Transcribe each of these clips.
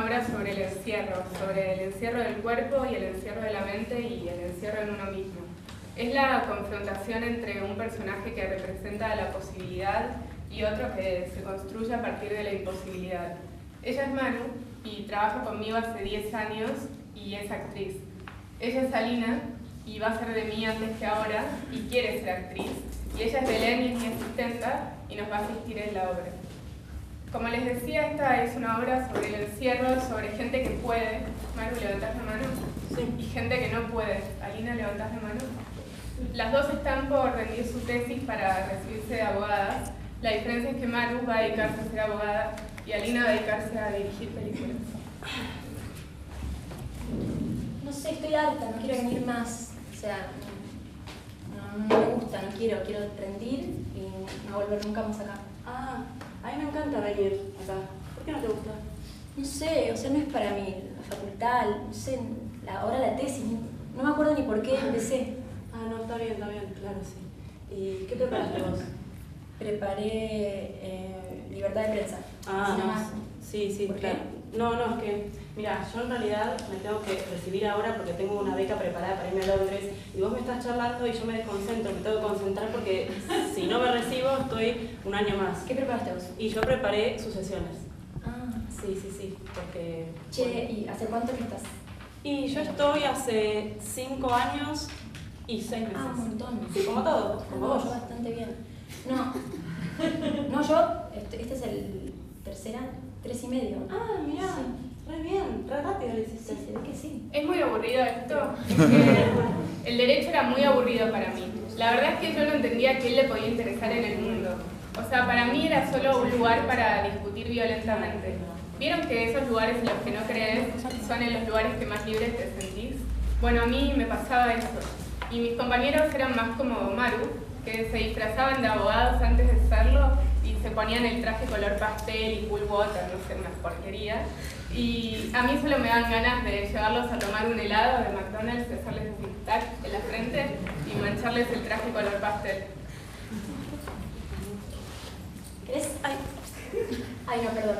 una obra sobre el encierro del cuerpo y el encierro de la mente y el encierro en uno mismo. Es la confrontación entre un personaje que representa la posibilidad y otro que se construye a partir de la imposibilidad. Ella es Manu y trabaja conmigo hace 10 años y es actriz. Ella es Alina y va a ser de mí antes que ahora y quiere ser actriz. Y ella es Belén y es mi asistenta y nos va a asistir en la obra. Como les decía, esta es una obra sobre el encierro, sobre gente que puede. Manu, ¿levantás la mano? Sí. Y gente que no puede. Alina, ¿levantás la mano? Las dos están por rendir su tesis para recibirse de abogadas. La diferencia es que Manu va a dedicarse a ser abogada y Alina va a dedicarse a dirigir películas. No sé, estoy harta, no quiero venir más. O sea, no me gusta, no quiero rendir y no volver nunca más acá. Ah, a mí me encanta venir acá. ¿Por qué no te gusta? No sé, o sea, no es para mí. La facultad, no sé, ahora la tesis, no me acuerdo ni por qué empecé. Ah, no, está bien, claro, sí. ¿Y qué preparaste vos? Preparé libertad de prensa. Ah, sí, claro. No, es que, mira, yo en realidad me tengo que recibir ahora porque tengo una beca preparada para irme a Londres y vos me estás charlando y yo me desconcentro, me tengo que concentrar porque si no me recibo estoy un año más. ¿Qué preparaste vos? Y yo preparé sucesiones. Ah. Sí, porque... Che, bueno. ¿Y hace cuánto que estás? Y yo estoy hace 5 años y 6 meses. Ah, un montón. Sí, como todo, como vos. Yo bastante bien. No, yo, este es el tercer año, 3 y medio. Ah, mirá, sí. Re bien, re rápido lo hiciste. Sí, se ve que sí. Es muy aburrido esto. El derecho era muy aburrido para mí. La verdad es que yo no entendía qué le podía interesar en el mundo. O sea, para mí era solo un lugar para discutir violentamente. ¿Vieron que esos lugares en los que no crees son en los lugares que más libres te sentís? Bueno, a mí me pasaba eso. Y mis compañeros eran más como Maru, que se disfrazaban de abogados antes de serlo y se ponían el traje color pastel y cool water, no sé, una porquería. Y a mí solo me dan ganas de llevarlos a tomar un helado de McDonald's, de hacerles un tac en la frente y mancharles el traje color pastel. ¿Querés? Ay, no, perdón.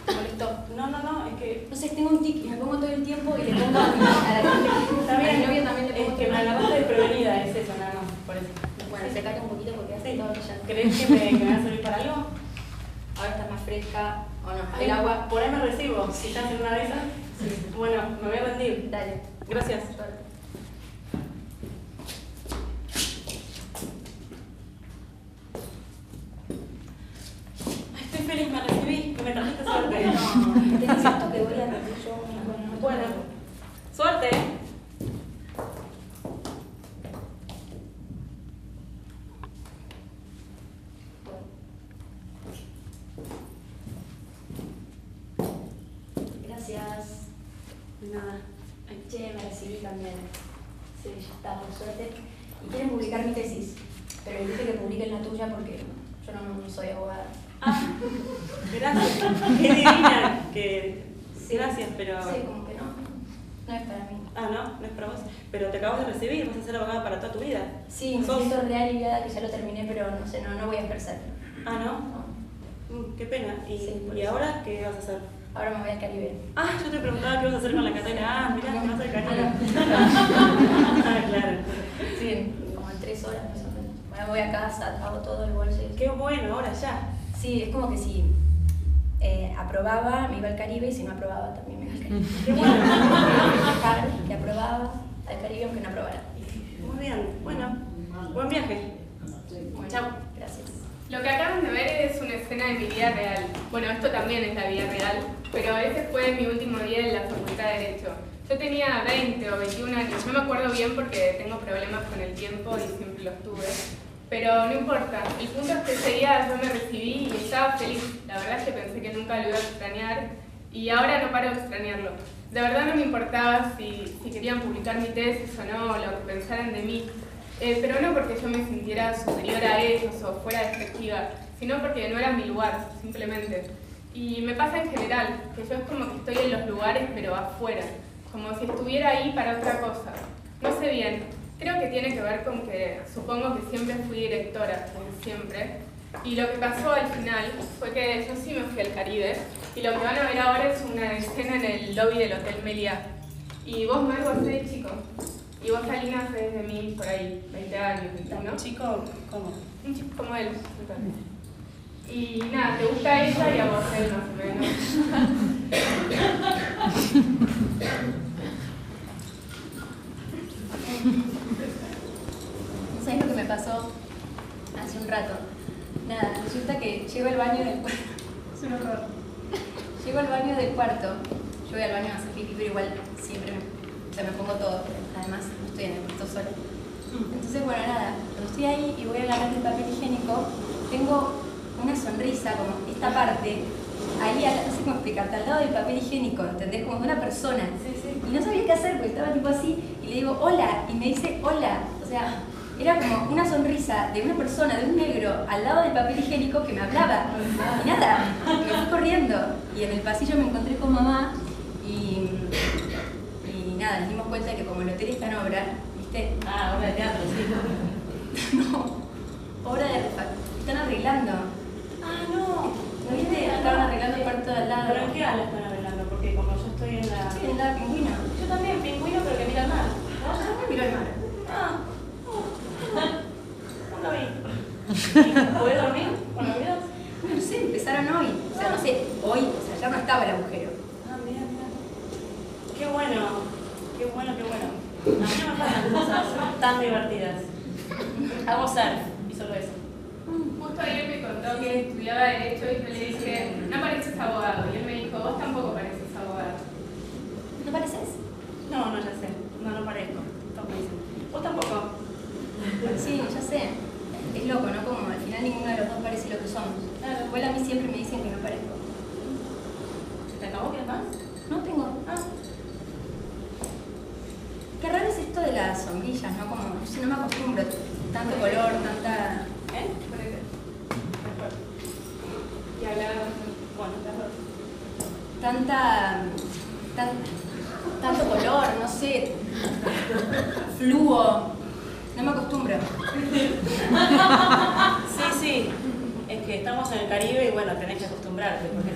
Me molestó. No, es que... No sé, tengo un tic y me pongo todo el tiempo y le pongo a la gente. También, a mi novio también le pongo. Es que me agarraste desprevenida, es eso, nada más, por eso. Bueno, secate un poquito porque hace todo ya. ¿Crees que me va a servir para algo? Ahora está más fresca o no. El agua, por ahí me recibo. Si estás en una de esas, sí. Bueno, me voy a rendir. Dale. Gracias. Suerte. Estoy feliz, me recibí, que me trajiste suerte. No, tenés esto que voy a hacer yo. Bueno, suerte. Gracias. Nada. Che, me recibí también. Sí, ya está, por suerte. Y quieren publicar mi tesis, pero les dije que publiquen la tuya porque yo no soy abogada. Ah, gracias. Qué divina. Sí, gracias, pero... Sí, como que no es para mí. Ah, no es para vos. Pero te acabas de recibir, vas a ser abogada para toda tu vida. Sí, me siento re aliviada que ya lo terminé, pero no sé, no voy a ejercer. Ah, ¿no? Qué pena. Sí, ¿Y ahora qué vas a hacer? Ahora me voy al Caribe. Ah, yo te preguntaba qué vas a hacer con la Catana. Ah, mirá, te vas al Caribe. Ah, claro. Sí, como en 3 horas más o menos. Bueno, voy a casa, hago todo el bolso. Qué bueno, ahora ya. Sí, es como que si aprobaba, me iba al Caribe, y si no aprobaba, también me iba al Caribe. Qué bueno. Dejar que aprobaba al Caribe aunque no aprobara. Muy bien, bueno, buen viaje. Bueno, Chau. Gracias. Lo que acaban de ver es una escena de mi vida real. Bueno, esto también es la vida real, pero ese fue mi último día en la Facultad de Derecho. Yo tenía 20 o 21 años, no me acuerdo bien porque tengo problemas con el tiempo y siempre los tuve. Pero no importa, el punto es que ese día yo me recibí y estaba feliz. La verdad es que pensé que nunca lo iba a extrañar y ahora no paro de extrañarlo. De verdad no me importaba si querían publicar mi tesis o no, lo que pensaran de mí. Pero no porque yo me sintiera superior a ellos o fuera despectiva, sino porque no era mi lugar, simplemente. Y me pasa en general, que yo es como que estoy en los lugares pero afuera, como si estuviera ahí para otra cosa. No sé bien, creo que tiene que ver con que supongo que siempre fui directora, siempre, Y lo que pasó al final fue que yo sí me fui al Caribe y lo que van a ver ahora es una escena en el lobby del Hotel Meliá. Y vos, Margo, sos de chico. Y vos, Alina, sos de mí por ahí, 20 años, ¿no? ¿Chico? ¿Cómo? Un chico como él. Y nada, te gusta ella y a vos él, más o menos. ¿Sabes lo que me pasó hace un rato? Nada, resulta que llego al baño del cuarto. Es un horror. Llego al baño del cuarto. Yo voy al baño a hacer pipí, pero igual siempre me pongo todo. Además, no estoy en el cuarto sola. Entonces, bueno, nada, cuando estoy ahí y voy a agarrar el papel higiénico, tengo una sonrisa, como esta parte, ahí, no sé cómo explicarte, al lado del papel higiénico, ¿entendés? Como de una persona. Sí, sí. Y no sabía qué hacer, porque estaba tipo así, y le digo, hola, y me dice, hola. O sea, era como una sonrisa de una persona, de un negro, al lado del papel higiénico que me hablaba. Y nada, me fui corriendo. Y en el pasillo me encontré con mamá, y nada, nos dimos cuenta de que como el hotel está en obra, ¿viste? Ah, obra de teatro, sí. No, obra de están arreglando. Ah, no. ¿No viste? Estaban arreglando el cuarto de al lado. ¿Pero en qué ala están arreglando? Porque como yo estoy en la... Sí, en la pingüino. Yo también, pingüino, pero que mira al mar. No, yo también miro el mar. Ah, no lo vi. ¿Podés dormir con los videos? No sé, empezaron hoy. O sea, no sé, hoy, o sea, ya no estaba el agujero. Ah, mira, mira. Qué bueno, qué bueno, qué bueno. A mí no me pasan cosas tan divertidas. Hago surf y solo eso. Justo ayer me contó que estudiaba Derecho y yo le dije, no pareces abogado. Y él me dijo, vos tampoco pareces abogado. ¿No pareces? No, ya sé. No parezco. Todos me dicen. ¿Vos tampoco? Sí, ya sé. Es loco, ¿no? Como al final ninguno de los dos parece lo que somos. Claro. Igual a mí siempre me dicen que no parezco. ¿Se te acabó? ¿Quieres más? No tengo. Ah. Qué raro es esto de las sombrillas, ¿no? Como, no sé, no me acostumbro. Tanto color, tanta... ¿Eh? Ponete. Y hablaba. Bueno, tanto color, no sé, fluo, no me acostumbro. Sí. Es que estamos en el Caribe y bueno, tenés que acostumbrarte. Porque...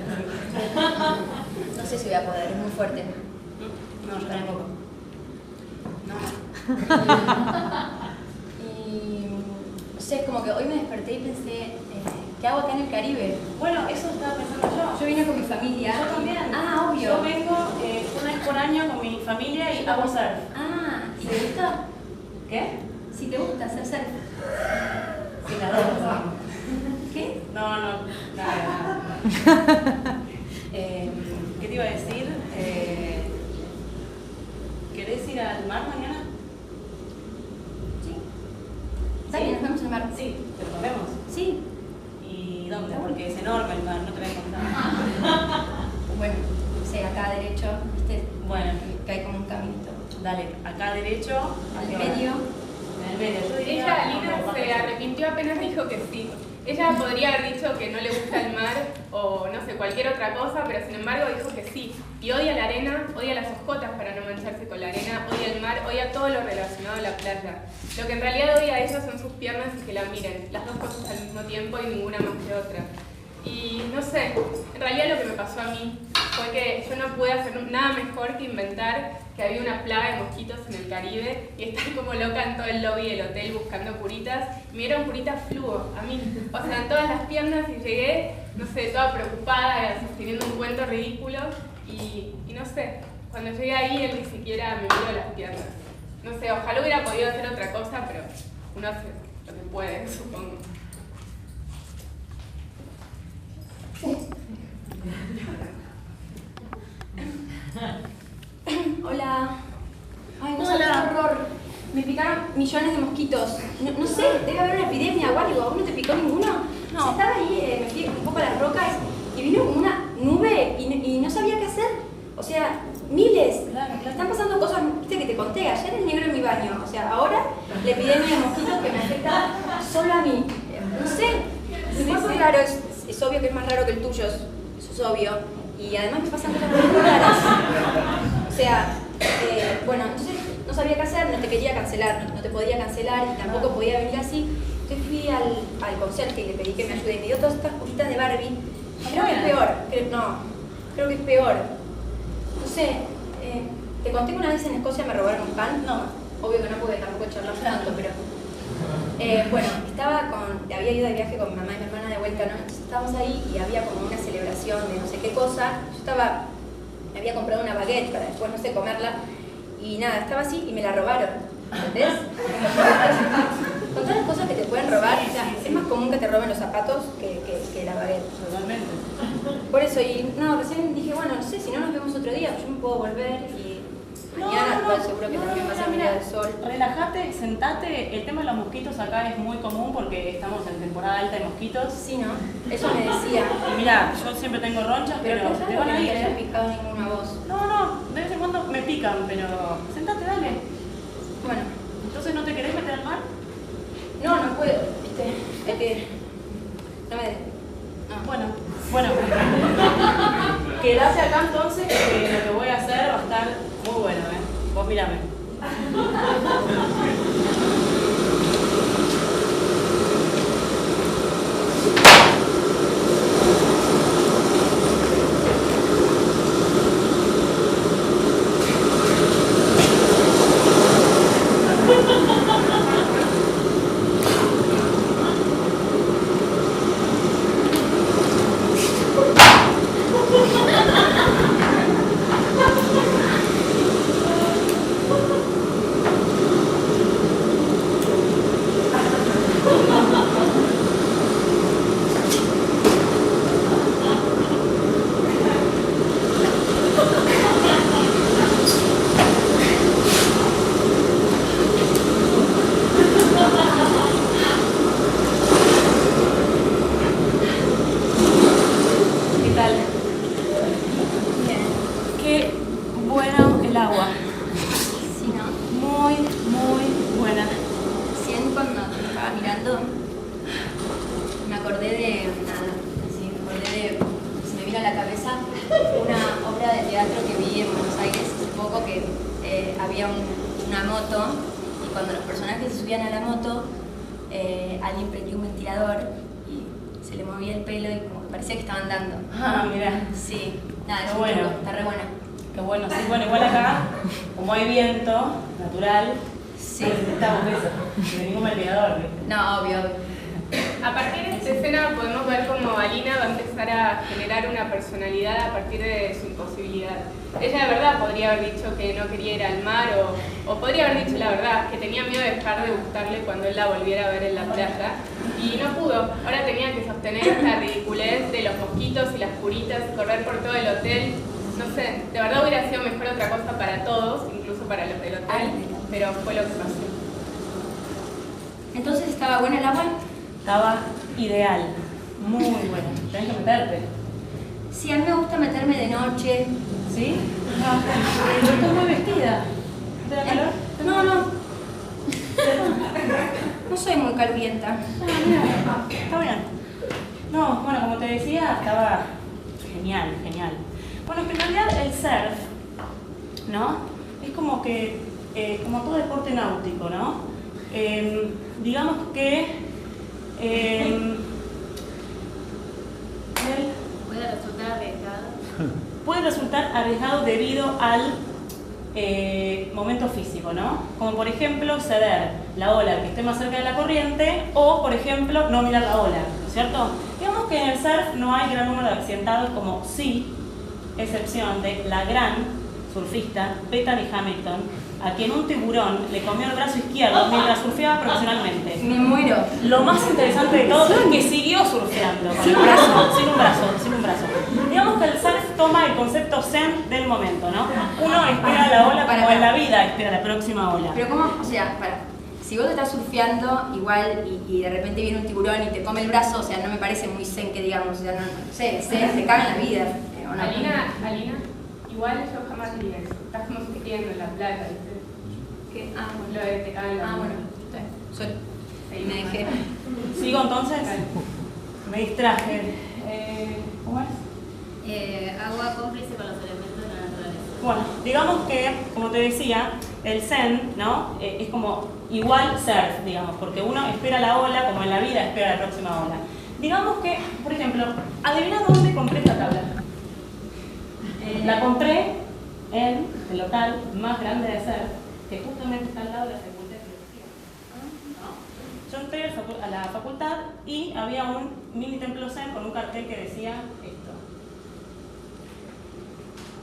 No sé si voy a poder, es muy fuerte. No, yo tampoco. No. Y no sé, es como que hoy me desperté y pensé, ¿qué hago acá en el Caribe? Bueno, eso estaba pensando yo. Yo vine con mi familia. Yo también. Ah, obvio. Yo vengo una vez por año con mi familia y hago surf. Ah, ¿y te gusta? ¿Qué? Si te gusta hacer surf. Sí, las dos. ¿Qué? No, nada. ¿Qué te iba a decir? ¿Querés ir al mar mañana? Sí. Dale, nos vemos al mar. Sí, te lo vemos. Sí. ¿Y dónde? Porque es enorme el mar, no te voy a contar. Bueno, no sé, acá derecho, ¿viste? Bueno, Que hay como un caminito. dale, acá derecho. Al medio. En el medio, yo diría. Ella, Alina, se arrepintió apenas dijo que sí. Ella podría haber dicho que no le gusta el mar o no sé, cualquier otra cosa, pero sin embargo dijo que sí. Y odia la arena, odia las hojotas para no mancharse con la arena, odia el mar, odia todo lo relacionado a la playa. Lo que en realidad odia a ella son sus piernas y que la miren, las dos cosas al mismo tiempo y ninguna más que otra. Y no sé, en realidad lo que me pasó a mí fue que yo no pude hacer nada mejor que inventar que había una plaga de mosquitos en el Caribe y estar como loca en todo el lobby del hotel buscando curitas. Me dieron curitas fluo a mí, o sea, en todas las piernas y llegué, no sé, toda preocupada, sosteniendo un cuento ridículo y no sé, cuando llegué ahí él ni siquiera me miró las piernas. No sé, ojalá hubiera podido hacer otra cosa, pero uno hace lo que puede, supongo. Hola. Ay, no sé, Hola. qué horror. Me picaron millones de mosquitos. No sé, debe haber una epidemia o algo. ¿Vos no te picó ninguno? No. O sea, estaba ahí, me fui un poco a las rocas y vino como una nube y no sabía qué hacer. O sea, miles. Claro. Están pasando cosas, viste que te conté. Ayer el negro en mi baño. O sea, ahora la epidemia de mosquitos que me afecta solo a mí. No sé. Mi cuerpo es raro, es obvio que es más raro que el tuyo. Eso es obvio. Y además me pasan cosas muy raras. O sea, bueno, entonces no sabía qué hacer, no te quería cancelar, no te podía cancelar y tampoco podía venir así. Entonces fui al conserje y le pedí que me ayude y me dio todas estas cositas de Barbie. Creo que es peor, creo que es peor. No sé, te conté que una vez en Escocia me robaron un pan. No, obvio que no pude tampoco charlar tanto, pero... bueno, había ido de viaje con mi mamá y mi hermana de vuelta, ¿no? Entonces estábamos ahí y había como una celebración de no sé qué cosa. Me había comprado una baguette para después, no sé, comerla. Y nada, estaba así y me la robaron. ¿Entendés? Con todas las cosas que te pueden robar, o sea, es más común que te roben los zapatos que la baguette. Totalmente. Por eso, y no, recién dije, bueno, no sé, si no nos vemos otro día, yo me puedo volver y mañana seguro que también va a ser un día de sol. Relájate, sentate. El tema de los mosquitos acá es muy común porque estamos en temporada alta de mosquitos. Sí, ¿no? Eso me decía. Y mira, yo siempre tengo ronchas, pero te van a ir. No te había picado ninguna voz. No, de vez en cuando me pican, pero sentate, dale. Bueno. Entonces, ¿no te querés meter al mar? No puedo, ¿viste? Es que... No me... No. Bueno. Quedate acá entonces, que lo que voy a hacer va a estar muy bueno, ¿eh? Vos mirame. Alguien prendió un ventilador y se le movía el pelo y como que parecía que estaban dando. Ah, mira. Sí, nada, es bueno. Está re buena. Qué bueno, sí, bueno, igual acá, como hay viento natural, sí. Necesitamos eso, de ningún ventilador. No, obvio. A partir de esta escena podemos ver cómo Alina va a empezar a generar una personalidad a partir de su imposibilidad. Ella de verdad podría haber dicho que no quería ir al mar o podría haber dicho la verdad, que tenía miedo de dejar de gustarle cuando él la volviera a ver en la playa y no pudo. Ahora tenía que sostener la ridiculez de los mosquitos y las curitas, correr por todo el hotel. No sé, de verdad hubiera sido mejor otra cosa para todos, incluso para los del hotel, pero fue lo que pasó. Entonces, ¿estaba buena el agua? Estaba ideal, muy buena. Tenés que meterte. Sí, a mí me gusta meterme de noche. ¿Sí? Pero estás muy vestida. ¿Te da calor? No. No soy muy calvienta. Ah, mira, está bien. No, bueno, como te decía, estaba genial. Bueno, en realidad el surf, ¿no? Es como que, como todo deporte náutico, ¿no? Digamos que puede resultar arriesgado debido al momento físico, ¿no? Como por ejemplo ceder la ola que esté más cerca de la corriente o por ejemplo no mirar la ola, ¿no es cierto? Digamos que en el surf no hay gran número de accidentados, como sí, excepción de la gran surfista Bethany Hamilton, a quien un tiburón le comió el brazo izquierdo mientras surfeaba profesionalmente. Me muero. Lo más interesante de todo es que siguió surfeando con el brazo, sin un brazo. Digamos que el surf toma el concepto zen del momento, ¿no? Uno espera la ola como en la vida espera la próxima ola. Pero ¿cómo? O sea, si vos estás surfeando igual y de repente viene un tiburón y te come el brazo, o sea, no me parece muy zen que digamos, o sea, no sé, zen te caga en la vida. ¿O no? Alina, igual yo jamás diría eso. Estás como sufriendo en la playa, ¿viste? ¿Qué? Lo de te caga en la vida. Bueno, ahí me dejé. ¿Sigo entonces? Me distraje. ¿Cómo es? Agua cómplice con los elementos de la naturaleza. Bueno, digamos que, como te decía, el zen, ¿no? Es como igual surf, digamos, porque uno espera la ola como en la vida espera la próxima ola. Digamos que, por ejemplo, adivina dónde compré esta tabla. La compré en el local más grande de surf, que justamente está al lado de la Facultad de Filosofía. ¿No? Yo entré a la facultad y había un mini templo zen con un cartel que decía esto.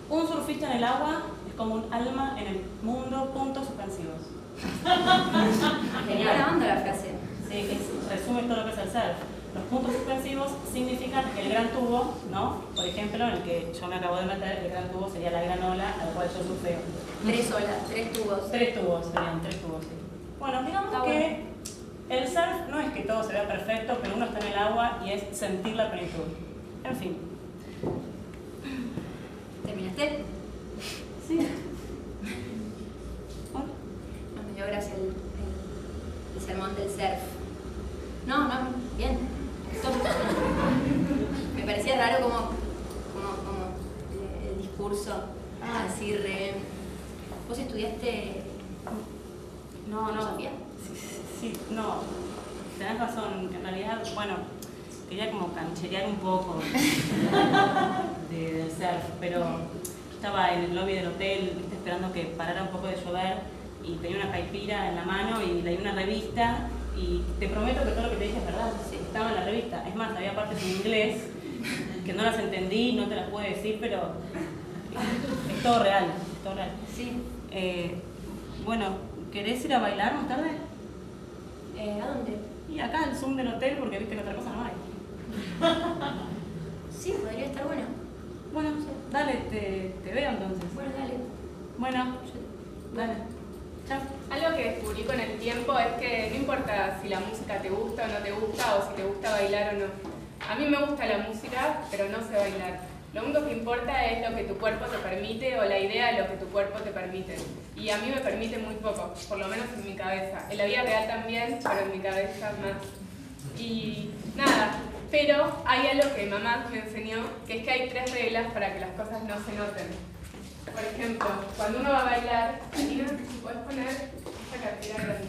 Un surfista en el agua es como un alma en el mundo, puntos suspensivos. Tenía grabando la frase. Sí, resume todo lo que es el surf. Los puntos suspensivos significan el gran tubo, ¿no? Por ejemplo, en el que yo me acabo de meter, el gran tubo sería la gran ola al cual yo surfeo. 3 olas, 3 tubos. 3 tubos, serían 3 tubos, sí. Bueno, digamos Está que el surf no es que todo se vea perfecto, pero uno está en el agua y es sentir la plenitud. En fin. ¿Terminaste? Sí. No me dio gracia el sermón del surf. No, bien. Me parecía raro como el discurso así re... ¿Vos estudiaste filosofía? Sí, no. Tenés razón. En realidad, bueno, quería como cancherear un poco del surf, pero estaba en el lobby del hotel, ¿viste? Esperando que parara un poco de llover y tenía una caipira en la mano y leí una revista y te prometo que todo lo que te dije es verdad. Sí, estaba en la revista. Es más, había partes en inglés que no las entendí, no te las puedo decir, pero es todo real, es todo real. Sí. Bueno, ¿querés ir a bailar más tarde? ¿A dónde? Y acá al Zoom del hotel, porque viste que otra cosa no hay. Sí, podría estar bueno. Bueno, dale, te veo entonces. Bueno, dale. Bueno, dale. Chao. Algo que descubrí con el tiempo es que no importa si la música te gusta o no te gusta, o si te gusta bailar o no. A mí me gusta la música, pero no sé bailar. Lo único que importa es lo que tu cuerpo te permite o la idea de lo que tu cuerpo te permite. Y a mí me permite muy poco, por lo menos en mi cabeza. En la vida real también, pero en mi cabeza más. Y nada, pero hay algo que mamá me enseñó, que es que hay 3 reglas para que las cosas no se noten. Por ejemplo, cuando uno va a bailar, puedes poner esta cartera grande.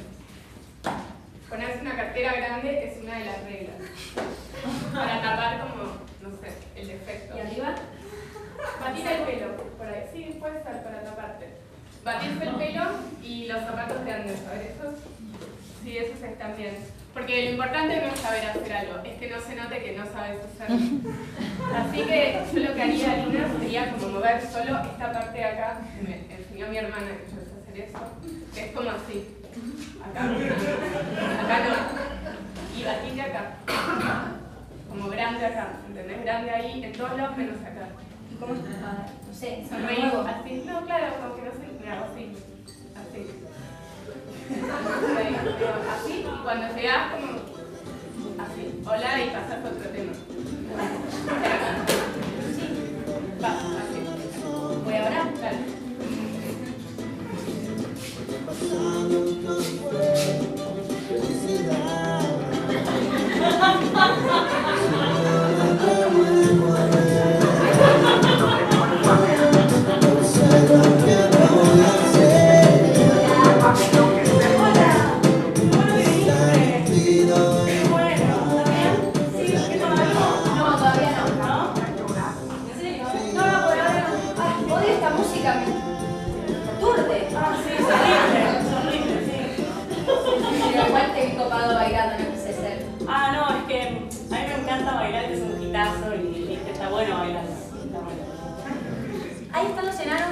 Ponerse una cartera grande es una de las reglas. Para tapar como, no sé, el defecto. ¿Y arriba? Batir el pelo, por ahí. Sí, puede ser para taparte. Batirse el pelo y los zapatos grandes. A ver, esos. Sí, esos están bien. Porque lo importante no es saber hacer algo, es que no se note que no sabes hacerlo. Así que yo lo que haría, Lina, sería como mover solo esta parte de acá, que me enseñó mi hermana que yo sé hacer eso, que es como así. Acá. Acá no. Y batir acá. Como grande acá, ¿entendés? Grande ahí, en todos lados menos acá. ¿Y cómo es? No sé, Sonreír así. No, claro, como que no sé. Mira, así. Así. Así, y cuando llegas como así, hola y pasas a otro tema. Sí, va, así. ¿Voy ahora? Dale. Ahí están los enanos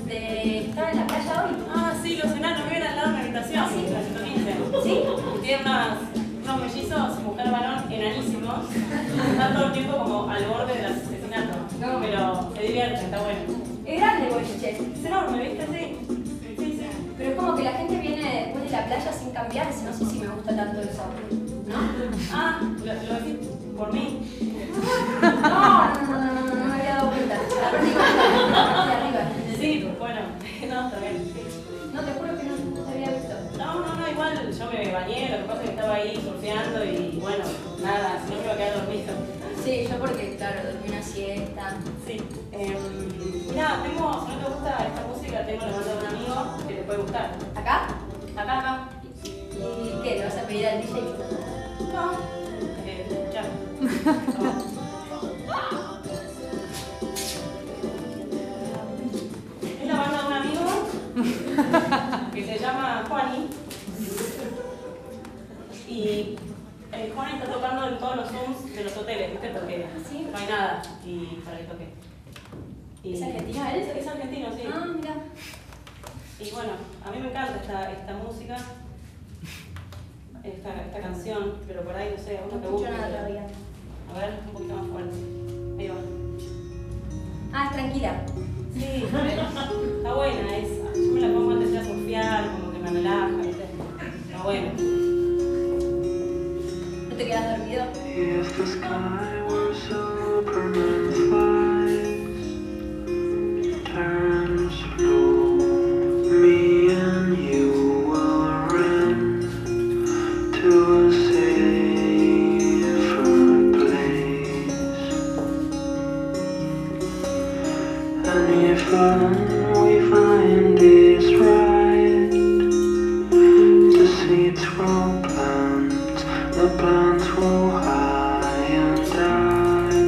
de estaban en la playa hoy. Ah, sí, los enanos viven al lado de mi habitación, ¿Sí? la 115. ¿Sí? Tienen unos mellizos, mujer-varón, enanísimos. Están todo el tiempo como al borde del asesinato. No. Pero se divierten, está bueno. Es grande el boliche. Es enorme, ¿viste? Sí. Sí. Pero es como que la gente viene después de la playa sin cambiarse. No sé si me gusta tanto eso. ¿No? Ah, lo decís por mí. No me había dado cuenta. La arriba. Sí, bueno, no, está bien. No, te juro que no te había visto. No, igual yo me bañé, lo que pasa es que estaba ahí surfeando y bueno, nada, si no me iba a quedar dormido. Sí, yo porque, claro, dormí una siesta. Sí. Mira, si no te gusta esta música, tengo la banda de un amigo que puede gustar. ¿Acá? Acá. ¿Y qué? ¿Le vas a pedir al DJ? No. Ya. Es la banda de un amigo que se llama Juani. Y Juani está tocando en todos los Zooms de los hoteles, ¿viste? Porque ¿Sí? no hay nada y para que toque. Y ¿Es argentino él? Es argentino, sí. Ah, mira. Y bueno, a mí me encanta esta música, esta canción, pero por ahí no sé, uno que No busque. escucho nada todavía. A ver, un poquito más fuerte. Ahí va. Ah, es tranquila. Sí, está buena esa. Yo me la pongo antes de ir a surfear, como que me relaja, ¿viste? Está buena. ¿No te quedas dormido? If the sky were Superman's flies, turns blue, me and you will run to a safer place. And if we find it's right, the seeds will plant, the plants will high and die.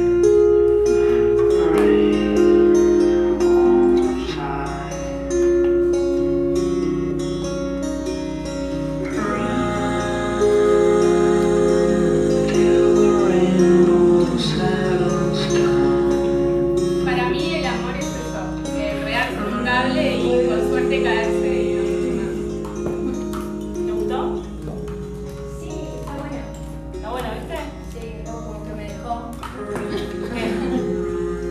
Rain will side. Run till the rainbow settles down. Para mí el amor es eso, enredarse en un cable y con suerte caerse y no mucho más. ¿Te gustó? Sí, está bueno. Está buena, ¿viste? Sí, luego como que me dejó. ¿Qué?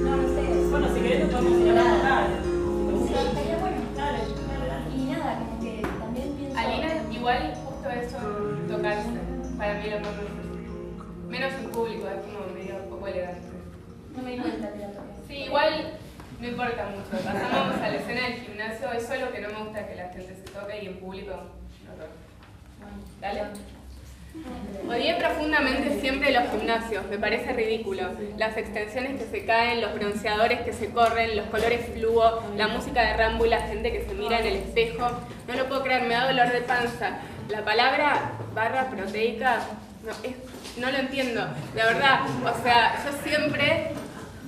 No, no sé. Bueno, si querés te podemos ir a la tocar. ¿Te Sí, gusta? estaría bueno. Dale, dale. Y nada, como que también pienso... Alina, igual justo eso, tocarse, para mí lo más menos en público, es como medio poco elegante. No me di cuenta que la toqué. Sí, igual no importa mucho, pasamos a la escena del gimnasio, eso es lo que no me gusta, que la gente se toque y en público no toque. Bueno, Dale. Odié profundamente siempre los gimnasios, me parece ridículo. Las extensiones que se caen, los bronceadores que se corren, los colores fluo, la música de Rambo y la gente que se mira en el espejo. No lo puedo creer, me da dolor de panza. La palabra barra proteica, no lo entiendo. De verdad, o sea, yo siempre...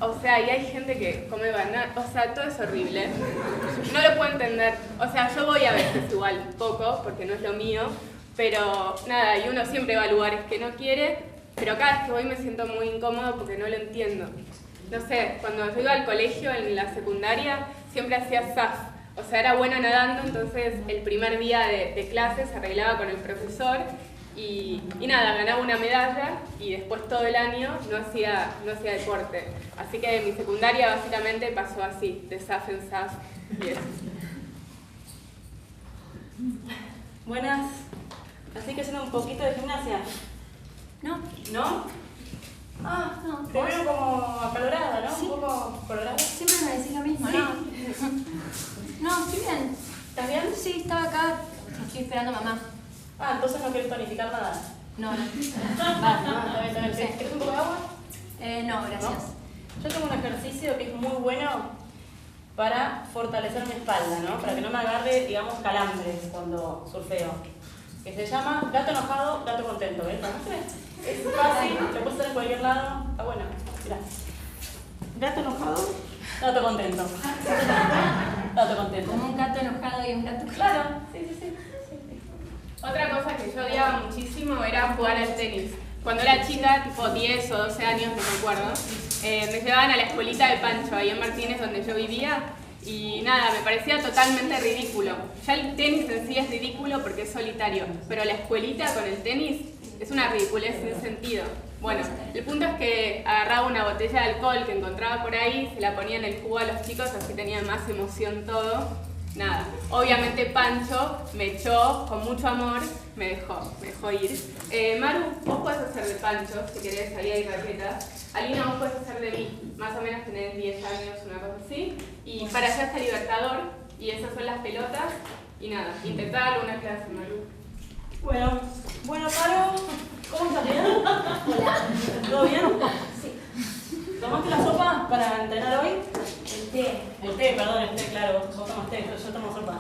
O sea, y hay gente que come banana, o sea, todo es horrible. No lo puedo entender. O sea, yo voy a veces igual, poco, porque no es lo mío, pero nada, y uno siempre va a lugares que no quiere, pero cada vez que voy me siento muy incómodo porque no lo entiendo. No sé, cuando yo iba al colegio, en la secundaria, siempre hacía SAF. O sea, era buena nadando, entonces el primer día de clase se arreglaba con el profesor y nada, ganaba una medalla y después todo el año no hacía deporte. Así que mi secundaria básicamente pasó así, de SAF en SAF y eso. Buenas. Así que haciendo un poquito de gimnasia. No, ¿No? Ah, no. te veo como acalorada, ¿no? Sí. Un poco colorada. Siempre me decís lo mismo, Sí. ¿no? No, estoy bien. ¿Estás bien? Sí, estaba acá. Estoy esperando a mamá. Ah, entonces no querés tonificar nada. No, no. Va, no, está bien. Sí. ¿Querés un poco de agua? No, gracias. Yo tengo un ejercicio que es muy bueno para fortalecer mi espalda, ¿no? Para que no me agarre, digamos, calambres cuando surfeo. Que se llama gato enojado, gato contento, ¿ves? Es fácil, lo puedes hacer en cualquier lado. Está bueno, mirá. Gato enojado, gato contento. Gato contento. Como un gato enojado y un gato... Claro, sí. Otra cosa que yo odiaba muchísimo era jugar al tenis. Cuando era chica, tipo 10 o 12 años, no me acuerdo, me llevaban a la escuelita de Pancho, ahí en Martínez, donde yo vivía, y nada, me parecía totalmente ridículo. Ya el tenis en sí es ridículo porque es solitario, pero la escuelita con el tenis es una ridiculez sin sentido. Bueno, el punto es que agarraba una botella de alcohol que encontraba por ahí, se la ponía en el jugo a los chicos, así tenía más emoción todo. Nada, obviamente Pancho me echó con mucho amor, me dejó ir. Maru, vos podés hacer de Pancho, si querés, ahí hay raquetas. Alina, vos podés hacer de mí, más o menos tenés 10 años, una cosa así. Y para allá está Libertador, y esas son las pelotas. Y nada, intentar una clase, Maru. Bueno, Caro, ¿cómo estás? ¿Bien? Hola. ¿Todo bien? Sí. ¿Tomaste la sopa para entrenar hoy? té. El té, perdón, el té, claro. Vos tomas té, yo tomo sopa.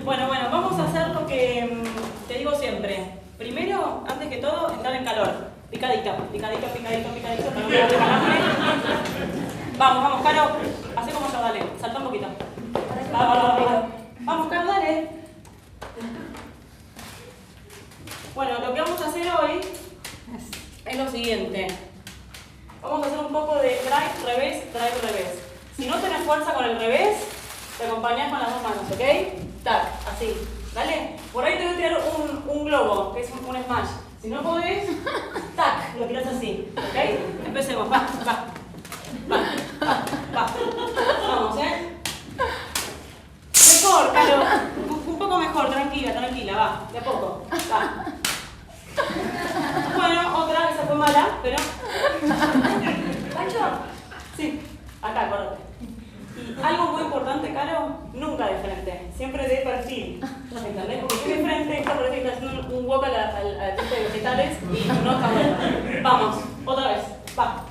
Bueno, vamos a hacer lo que te digo siempre. Primero, antes que todo, entrar en calor. Picadito, picadito, picadito, picadito, para no quedarte con hambre. Vamos, Caro. Hacé como yo, dale. Salta un poquito. Va. Vamos, Caro, dale. Bueno, lo que vamos a hacer hoy es lo siguiente. Vamos a hacer un poco de drive, revés. Si no tenés fuerza con el revés, te acompañás con las dos manos, ¿ok? Tac, así. Dale. Por ahí te voy a tirar un globo, que es un smash. Si no podés, tac, lo tirás así, ¿ok? Empecemos, va. Vamos, Mejor, Caro. Un poco mejor, tranquila, va. De a poco, va. Bueno, otra, esa fue mala, pero... ¿Pancho? Sí, acá, correcto. Y algo muy importante, Caro, nunca de frente, siempre de perfil. ¿Entendés? Porque si de frente, esta parece que está haciendo un wok a la tinta de vegetales y no está bueno. Vamos, otra vez, va.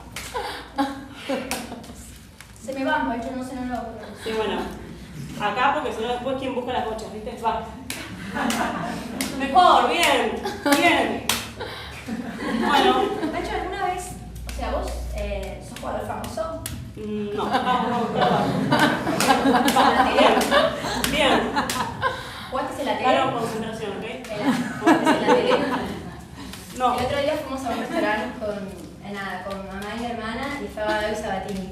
Se me va, Pancho, no se nos lo ocurre. Sí, bueno. Acá, porque si no después, ¿quién busca las bochas? ¿Viste? Va. Mejor, bien. Bueno. Pancho, ¿alguna vez, o sea, vos sos jugador famoso? No, vamos, bien. ¿Jugaste en la tele? Claro, concentración, ¿ok? ¿Jugaste en la tele? No. El otro día fuimos a un restaurante con mamá y mi hermana y estaba Gaby Sabatini.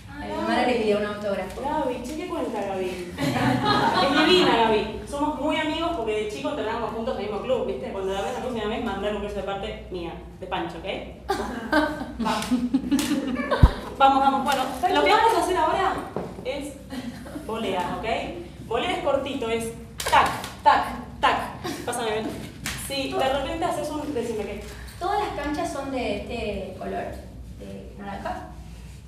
A mi hermana le pidió un autógrafo. Gaby, che, ¿qué cuenta Gaby? Es divina Gaby. Somos muy amigos porque de chico entrenábamos juntos en el mismo club, ¿viste? Cuando la ves la próxima vez, mandar un beso de parte mía, de Pancho, ¿ok? Vamos. Bueno, lo que vamos a hacer ahora es volea, ¿ok? Volea es cortito, es tac. Pásame. Si de repente haces decime qué. Todas las canchas son de este color, de naranja.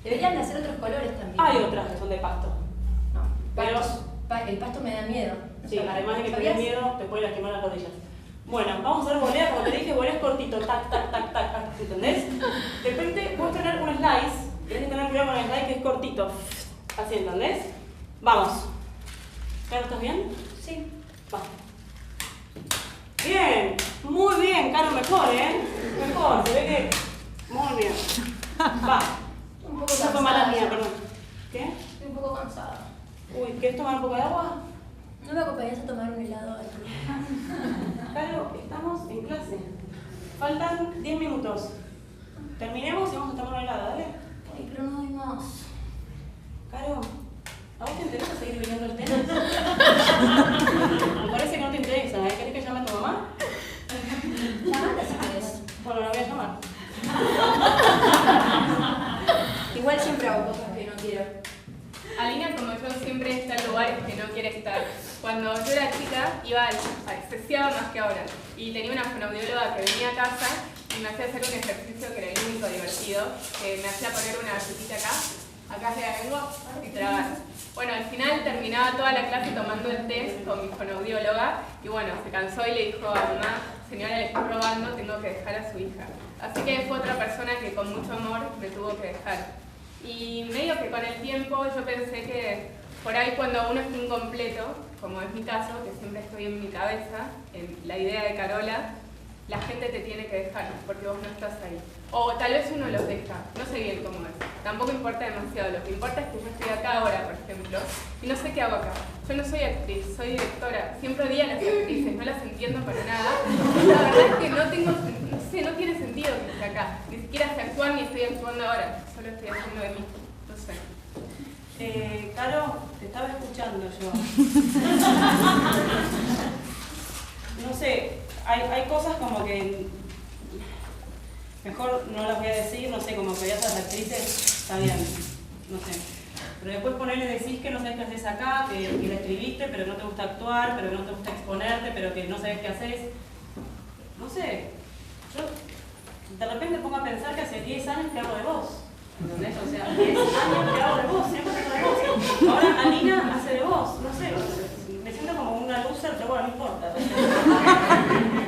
Deberían de hacer otros colores también. Hay otras que son de pasto. No, Pero... el pasto me da miedo. Sí, además de que te ¿Sabías? dé miedo, te puede lastimar las rodillas. Bueno, vamos a hacer volea, como te dije, volea es cortito, tac, ¿entendés? De repente puedes tener un slice, tienes que tener cuidado con el slice que es cortito, así, ¿entendés? Vamos. ¿Caro, estás bien? Sí. Va. Bien, muy bien, Caro, mejor, Mejor, se ve que... Muy bien. Va. Un poco Esa fue mala cansada. mía, perdón. ¿Qué? Estoy un poco cansada. Uy, ¿quieres tomar un poco de agua? ¿No me acompañas a tomar un helado aquí? Caro, estamos en clase. Faltan 10 minutos. Terminemos y vamos a tomar una helada, ¿dale? Ay, pero no doy más. Caro, ¿a vos te interesa seguir viviendo el tenis? Me parece que no te interesa, ¿Querés que llame a tu mamá? Llamate si querés. Bueno, la voy a llamar. Igual siempre hago cosas que no quiero. Alina, como yo, siempre está en lugares que no quiere estar. Cuando yo era chica, iba al excesiva más que ahora. Y tenía una fonoaudióloga que venía a casa y me hacía hacer un ejercicio que era el único divertido, que me hacía poner una galletita acá se la lengua y tragar. Bueno, al final terminaba toda la clase tomando el té con mi fonoaudióloga y bueno, se cansó y le dijo a mamá, señora, le estoy robando, tengo que dejar a su hija. Así que fue otra persona que con mucho amor me tuvo que dejar. Y medio que con el tiempo yo pensé que por ahí cuando uno está incompleto, como es mi caso, que siempre estoy en mi cabeza, en la idea de Carola, la gente te tiene que dejar porque vos no estás ahí. O tal vez uno los deja, no sé bien cómo es. Tampoco importa demasiado, lo que importa es que yo estoy acá ahora, por ejemplo, y no sé qué hago acá. Yo no soy actriz, soy directora. Siempre odié a las actrices, no las entiendo para nada. La verdad es que no tiene sentido que esté acá. Ni siquiera sé actuar ni estoy actuando ahora, solo estoy haciendo de mí. No sé. Caro, te estaba escuchando yo. No sé, hay cosas como que mejor no las voy a decir, no sé, como que odias a las actrices, está bien, no sé. Pero después decís que no sabes qué haces acá, que la escribiste, pero no te gusta actuar, pero no te gusta exponerte, pero que no sabes qué haces. No sé, yo de repente pongo a pensar que hace 10 años que hago de vos. ¿Entendés? O sea, 10 años que hago de vos, siempre hago de vos. Ahora Alina hace de vos, no sé, me siento como una loser, pero bueno, no importa.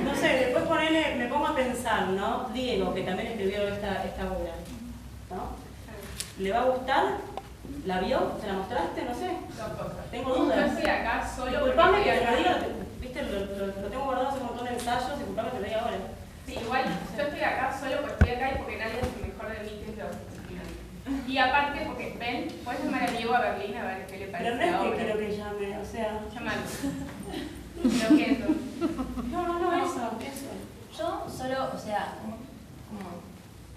No sé, después me pongo a pensar, ¿no? Diego, que también escribió esta obra, ¿no? ¿Le va a gustar? ¿La vio? ¿Se la mostraste? No sé. Dos cosas. Tengo dudas. Yo estoy acá solo Disculpame porque que estoy te lo acá. diga, viste, lo tengo guardado hace un montón de ensayos, disculpame que te lo diga ahora. Sí, igual yo estoy acá solo porque estoy acá y porque nadie es mejor de mí que yo. Y aparte porque, ven, puedes llamar a Diego a Berlín a ver qué le parece Pero no es la que obra. quiero que llame, o sea... Llamalo. Lo que eso. No, eso. Yo solo, o sea, como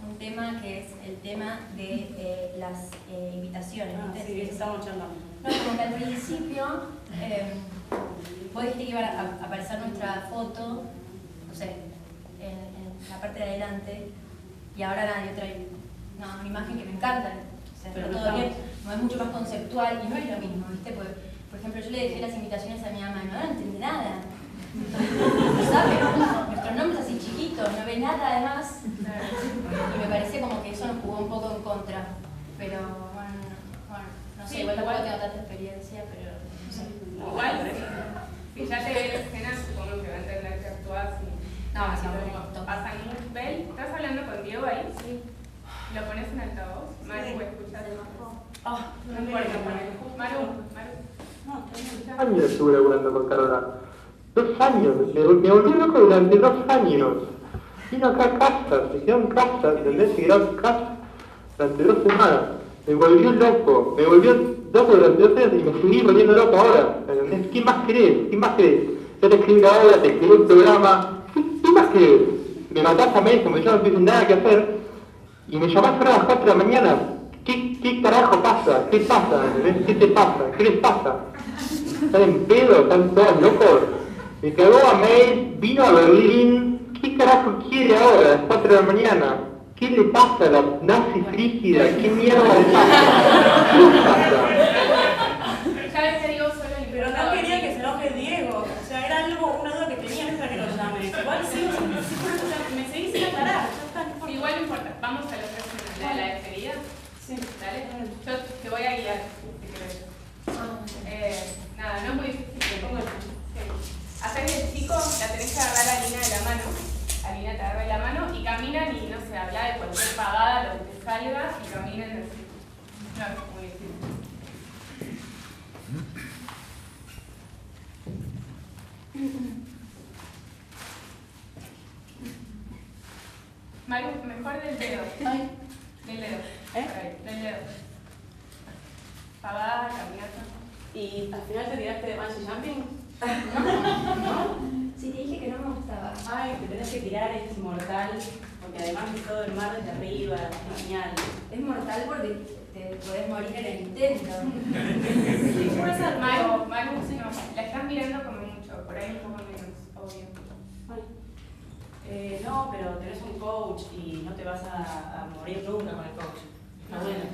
un tema que es el tema de las invitaciones. Ah, ¿viste? sí, estamos charlando. No, como que al principio vos dijiste que iba a aparecer nuestra foto, no sé, en la parte de adelante, y ahora hay otra, una imagen que me encanta, o sea, Pero está no todo bien, estamos. no es mucho más conceptual y no es lo mismo, ¿viste? Porque, por ejemplo, yo le dejé las invitaciones a mi mamá y no entiende nada. No sabe, nuestro nombre es así chiquito, no ve nada además. Y me parece como que eso nos jugó un poco en contra. Pero bueno, no sé, Sí, igual tampoco igual. tengo tanta experiencia, pero no sé. Igual, si ya te ve la escena, supongo que va a entender que actúas y... No, sí, como perfecto. pasan mucho. Bel, ¿estás hablando con Diego ahí? Sí. ¿Lo pones en altavoz? Maru, ¿escuchas? Ah, No importa, ponelo. Maru. No, está bien. Años estuve laburando con Carola. 2 años. Me volví loco durante 2 años. Vino acá a casa, se quedó en casa, ¿entendés? Se quedó en casa durante 2 semanas. Me volvió loco durante 2 años y me seguí volviendo loco ahora, ¿entendés? ¿Qué más querés? Yo te escribí la obra, te escribí un programa. ¿Qué más querés? Me matás a mes, como yo no tengo nada que hacer. Y me llamás ahora a las 4 de la mañana. ¿Qué carajo pasa? ¿Qué pasa? ¿Entendés? ¿Qué te pasa? ¿Qué les pasa? ¿Están en pedo? ¿Están todos locos? Me cagó a mail, vino a Berlín. ¿Qué carajo quiere ahora a las 4 de la mañana? ¿Qué le pasa a la nazi frígida? ¿Qué mierda le pasa? ¿Qué le pasa? Ya ves que Diego solo le Pero no quería que se enoje Diego. O sea, era algo, una duda que tenía esa que lo llame. Igual sigo sin o sea, me seguís sin aclarar. Ya está, no importa. Igual no importa, vamos a la otra escena, la de la despedida. Sí. Dale, yo te voy a guiar, si querés. Nada, no es muy difícil. Hacer el chico, la tenés que agarrar a Lina de la mano. A Lina te agarra de la mano y caminan y no sé, habla de cualquier pagada, lo que te salga y caminen así. No es muy difícil. Maru, mejor del dedo. Ay, Del dedo. ¿Eh? Por ahí, del dedo. Pagada, caminata. ¿Y al final te tiraste de bungee jumping? sí, te dije que no me gustaba. Ay, te tenés que tirar, es mortal. Porque además de todo el mar desde arriba, genial. Es mortal porque te podés morir en el intento. Maru, no, la estás mirando como mucho, por ahí un poco menos, obvio. No, pero tenés un coach y no te vas a morir nunca con el coach. Está bueno.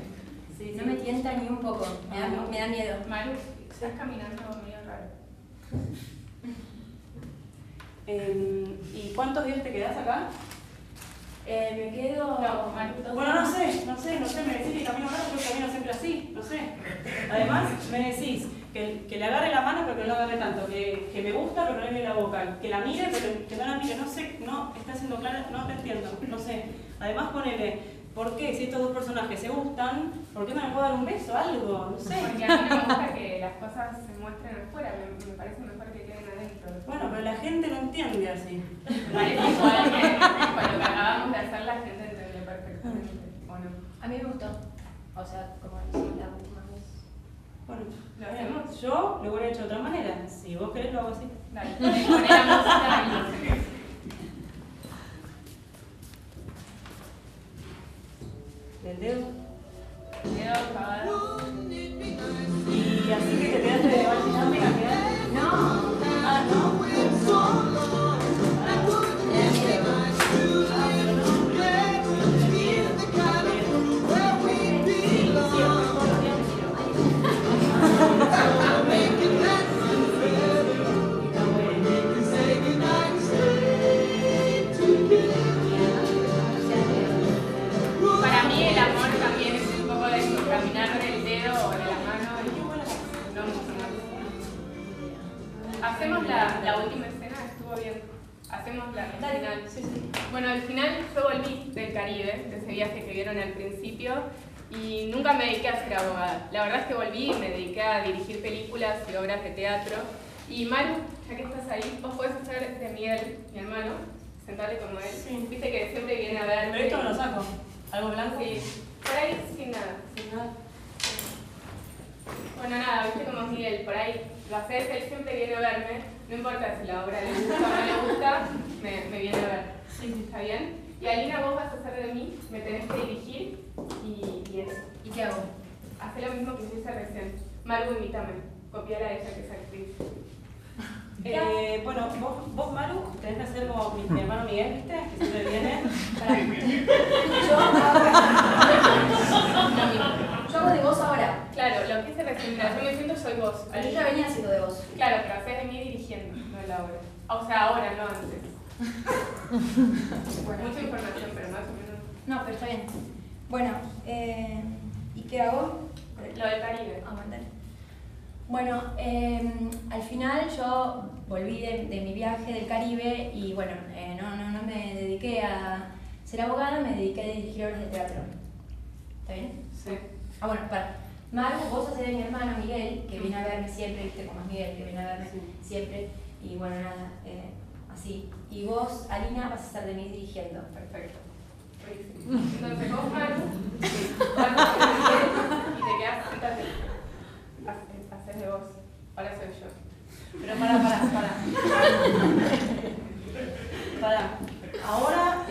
Sí, No me tienta ni un poco, me da miedo. Maru, estás caminando medio raro. ¿Y cuántos días te quedás acá? Me quedo. No, Maru, Bueno, no sé, me decís que camino raro, yo camino siempre así, no sé. Además, me decís que le agarre la mano pero que no la agarre tanto, que me gusta pero que no le mire la boca, que la mire pero que no la mire, no sé, no, está siendo clara, no te entiendo, no sé. Además ponele, ¿por qué si estos 2 personajes se gustan, por qué no me puedo dar un beso, algo? No sé. porque a mí no me gusta que las cosas se muestren afuera, me parece mejor que queden adentro. Bueno, pero la gente no entiende así. Me parece igual que con lo que acabamos de hacer la gente entendió perfectamente, ¿o no? A mí me gustó. O sea, como decía la última vez. Bueno, ¿Lo hacemos? yo lo hubiera hecho de otra manera, si vos querés lo hago así. Dale, poné la música y no sé qué. Del dedo. Dedo apagado. Y así que te quedaste de bungee jumping a quedar. No. Ah, no. Para mí el amor también es un poco de eso, caminar del dedo o de la mano y no mucho más. Hacemos la última escena, estuvo bien. Hacemos el final. Sí, sí. Bueno, al final yo volví del Caribe, de ese viaje que vieron al principio, y nunca me dediqué a ser abogada. La verdad es que volví y me dediqué a dirigir películas y obras de teatro. Y Maru, ya que estás ahí, vos podés hacer de Miguel, mi hermano, sentate como él. Sí. Viste que siempre viene a verme. Pero esto me lo saco. ¿Algo blanco? Sí, por ahí sin nada. Sin nada. Bueno, nada, viste como Miguel, por ahí lo haces, él siempre viene a verme, no importa si la obra le gusta o no le gusta, me viene a ver. Sí. ¿Está bien? Y Alina, vos vas a hacer de mí, me tenés que dirigir y eso. ¿Y qué hago? Hacé lo mismo que yo hice recién. Maru, imítame, copiar a ella que es actriz. Bueno, vos Maru, tenés que hacer como mi hermano Miguel, ¿viste? Que siempre viene. Yo hago de vos ahora. Claro, lo que hice recién, mira, yo me siento soy vos. Yo ya venía haciendo de vos. Claro, pero hacés de mí dirigiendo, no de la obra. O sea, ahora, no antes. Bueno. Mucha información, pero más o menos. No, pero está bien. Bueno, ¿y qué hago? Lo del Caribe. Ah, mandale. Bueno, al final yo volví de mi viaje del Caribe y bueno, no me dediqué a ser abogada, me dediqué a dirigir obras de teatro. ¿Está bien? Sí. Ah, bueno, para. Maru, vos hacés de mi hermano Miguel, que viene a verme siempre, viste cómo es Miguel, que viene a verme siempre. Y bueno, nada, así. Y vos, Alina, vas a estar de mí dirigiendo. Perfecto. Buenísimo. Entonces vos, Maru, vas a hacer Miguel y te quedás sentate. Haces de vos. Ahora soy yo. Pero pará. Ahora, ¿a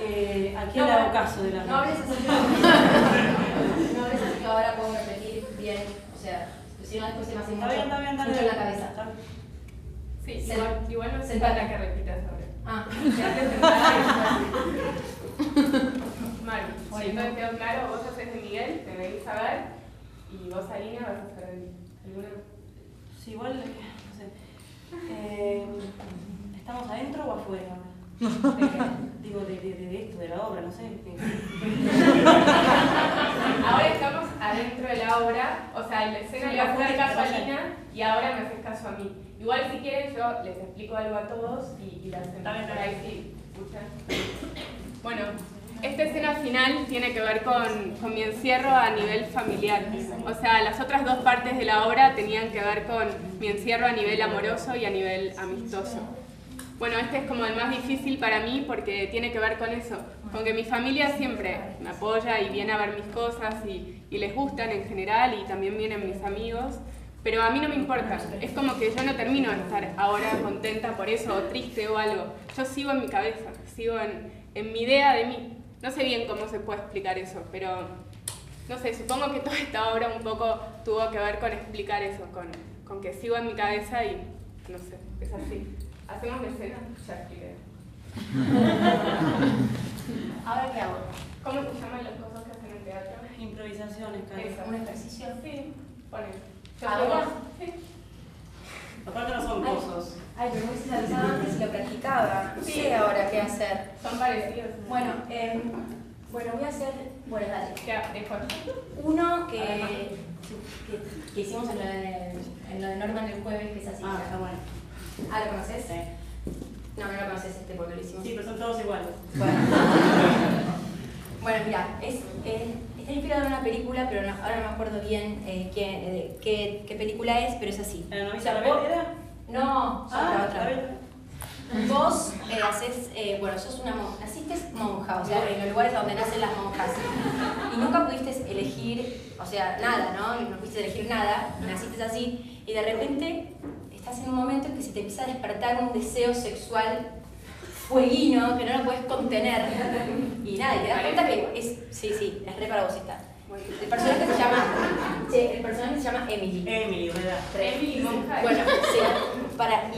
quién le hago caso de la No hables así. No hables así que ahora puedo repetir bien. O sea, si no después se me hace mucho, Está bien, mucho en la cabeza. Sí, Sen- igual no se sentate. falta que repitas ahora. Ah, Quedate sentada. Maru, Bueno. si entonces quedó claro, vos haces de Miguel, te venís a ver, y vos, Alina, vas a hacer de mí. ¿Alguna? Sí, igual, no sé. ¿Estamos adentro o afuera? ¿De qué? Digo, de esto, de la obra, no sé. Ahora estamos adentro de la obra, o sea, en la escena le vas a hacer caso a Alina y ahora me haces caso a mí. Igual si quieren yo les explico algo a todos y la hacen por ahí sí, escuchan. Bueno, esta escena final tiene que ver con mi encierro a nivel familiar. O sea, las otras dos partes de la obra tenían que ver con mi encierro a nivel amoroso y a nivel amistoso. Bueno, este es como el más difícil para mí porque tiene que ver con eso, con que mi familia siempre me apoya y viene a ver mis cosas y les gustan en general y también vienen mis amigos, pero a mí no me importa, es como que yo no termino de estar ahora contenta por eso o triste o algo, yo sigo en mi cabeza, sigo en mi idea de mí, no sé bien cómo se puede explicar eso, pero no sé, supongo que toda esta obra un poco tuvo que ver con explicar eso, con que sigo en mi cabeza y no sé, es así. Hacemos la escena, ya expliqué. ¿ahora qué hago? ¿Cómo se llaman las cosas que hacen en teatro? Improvisaciones, cara. Eso. ¿Un ejercicio? Sí, ponen. ¿Ahora? Sí. Aparte no son cosas. Ay, pero me hubiese avisado antes y lo practicaba. No Sí. sé ahora qué hacer. Son parecidos. Bueno, voy a hacer. Bueno, dale. Ya, dejo. Uno que hicimos en lo de Norman el jueves, que es así. Ah, está bueno. Ah, ¿lo conoces? Sí. No, no lo conoces porque lo hicimos. Sí, pero son todos iguales. Bueno, bueno mira, está inspirado en una película, pero ahora no me acuerdo bien qué película es, pero es así. ¿La novia O sea, rebelde vos- era? No, otra. está bien. Vos haces, bueno, sos una monja, naciste monja, o sea, en los lugares donde nacen las monjas. Y nunca pudiste elegir, o sea, nada, ¿no? No pudiste elegir nada, naciste así, y de repente estás en un momento en que se te empieza a despertar un deseo sexual fueguino que no lo puedes contener. Y nada, y te das cuenta que es, sí, es re para vos esta. El personaje se llama Emily. Emily, ¿verdad? Emily, monja. Bueno, sí,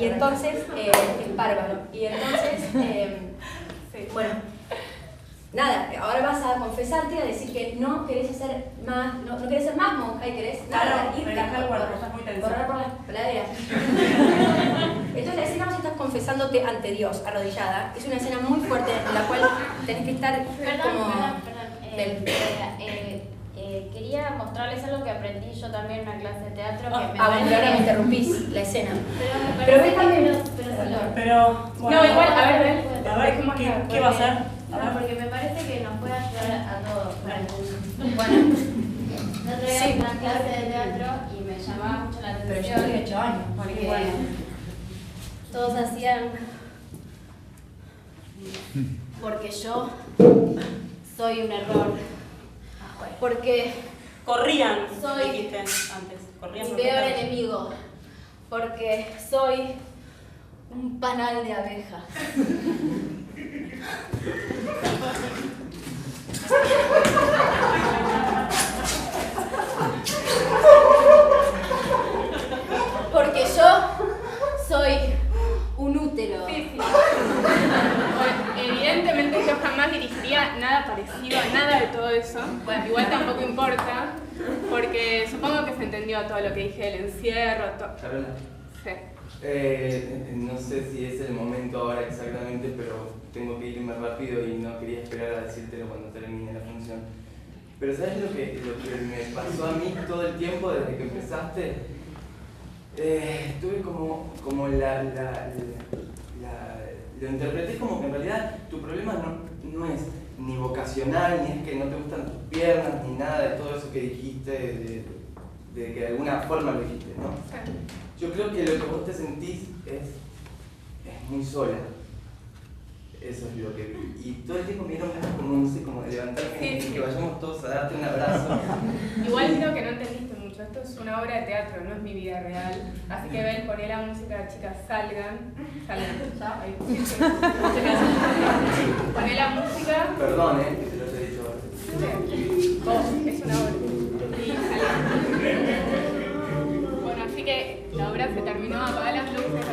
y entonces, es bárbaro. Y entonces, Sí. bueno, nada, ahora vas a confesarte y a decir que no querés hacer más, no querés ser más monja y querés Claro, irte relaja el a cuerpo, estás muy tensa. correr por las praderas. Entonces la escena vos estás confesándote ante Dios, arrodillada. Es una escena muy fuerte en la cual tenés que estar como... del- Quería mostrarles algo que aprendí yo también en una clase de teatro. Que me Ah, bueno, parece ahora me que- interrumpís la escena. Pero me Pero parece ves también... pero sí lo- Pero, bueno. No, igual, a ver, A ver, ¿qué va a hacer? No, porque me parece que nos puede ayudar a todos. Bueno, El otro día Sí, fui a una clase claro. de teatro y me llamaba mucho la Pero yo atención. tenía 8 años. Porque Bueno. todos hacían. Porque yo soy un error. Porque Corrían, Soy dijiste antes. Corrían mi por peor detrás. enemigo. Porque soy un panal de abejas. Porque yo soy un útero. Sí, sí. Bueno, evidentemente yo jamás dirigiría nada parecido a nada de todo eso. Bueno, igual tampoco importa, porque supongo que se entendió todo lo que dije del encierro, todo. Carola, Sí. no sé si es el momento ahora exactamente, pero tengo que irme rápido y no quería esperar a decírtelo cuando termine la función. Pero ¿sabes lo que me pasó a mí todo el tiempo desde que empezaste? Tuve como lo interpreté como que en realidad tu problema no es ni vocacional, ni es que no te gustan tus piernas, ni nada de todo eso que dijiste, de que de alguna forma lo dijiste, ¿no? Sí. Yo creo que lo que vos te sentís es muy sola. Eso es lo que vi. Y todo el tiempo me dieron ganas como, no sé, como de levantarme Sí, y sí. que vayamos todos a darte un abrazo. Igual creo que no entendiste mucho. Esto es una obra de teatro, no es mi vida real. Así que ven, poné la música, chicas, salgan. Salgan. ¿Ya? Ahí. Poné la música. Perdón, que te lo he dicho ahora. Vos, es una obra. Y salgan. Bueno, así que la obra se terminó, apagá las luces.